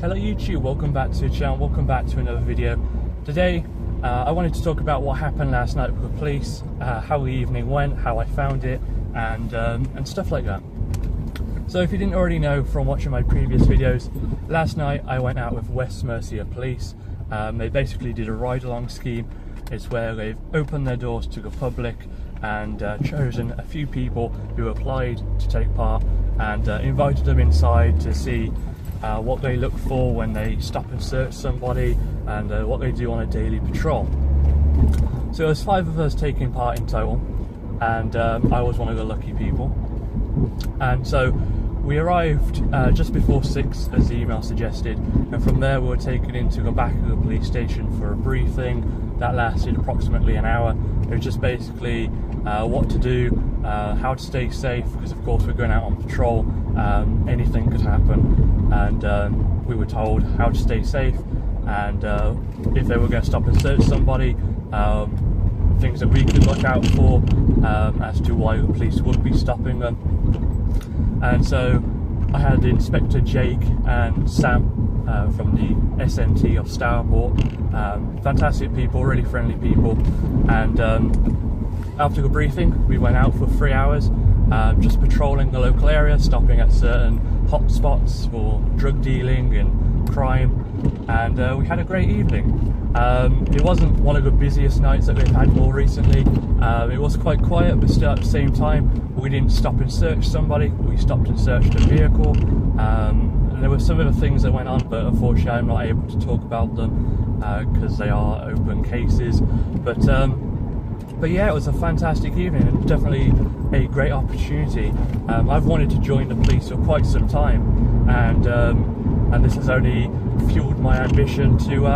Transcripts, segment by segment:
Hello YouTube, welcome back to the channel, welcome back to another video. Today I wanted to talk about what happened last night with the police, how the evening went, how I found it, and stuff like that. So if you didn't already know from watching my previous videos, last night I went out with West Mercia Police. They basically did a ride-along scheme. It's where they've opened their doors to the public and chosen a few people who applied to take part and invited them inside to see what they look for when they stop and search somebody and what they do on a daily patrol. So there's 5 of us taking part in total, and I was one of the lucky people. And so we arrived just before 6, as the email suggested, and from there we were taken into the back of the police station for a briefing that lasted approximately an hour. It was just basically what to do, how to stay safe, because of course we're going out on patrol, anything could happen, and we were told how to stay safe, and if they were going to stop and search somebody, things that we could look out for as to why the police would be stopping them. And so I had Inspector Jake and Sam from the SMT of Stourport, fantastic people, really friendly people, and after the briefing we went out for 3 hours, just patrolling the local area, stopping at certain hot spots for drug dealing and crime, and we had a great evening. It wasn't one of the busiest nights that we've had more recently. It was quite quiet, but still at the same time we didn't stop and search somebody, we stopped and searched a vehicle, and there were some other things that went on, but unfortunately I'm not able to talk about them because they are open cases. But yeah, it was a fantastic evening and definitely a great opportunity. I've wanted to join the police for quite some time, and this has only fueled my ambition to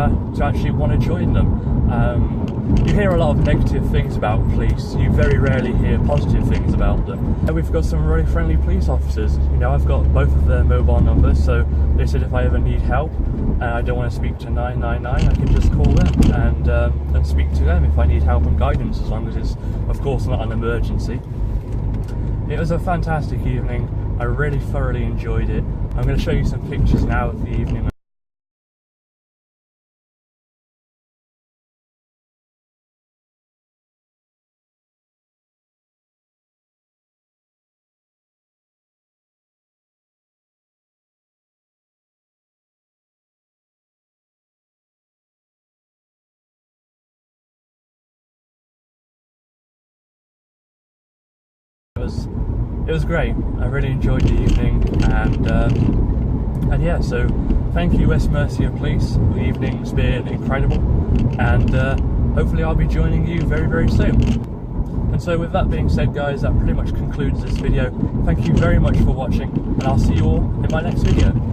actually want to join them. You hear a lot of negative things about police, you very rarely hear positive things about them. And we've got some really friendly police officers. You know, I've got both of their mobile numbers, so they said if I ever need help and I don't want to speak to 999, I can just call them and speak to them if I need help and guidance, as long as it's of course not an emergency. It was a fantastic evening, I really thoroughly enjoyed it. I'm going to show you some pictures now of the evening. It was great. I really enjoyed the evening, and yeah, so thank you West Mercia Police. The evening's been incredible, and hopefully I'll be joining you very, very soon. And so with that being said, guys, that pretty much concludes this video. Thank you very much for watching, and I'll see you all in my next video.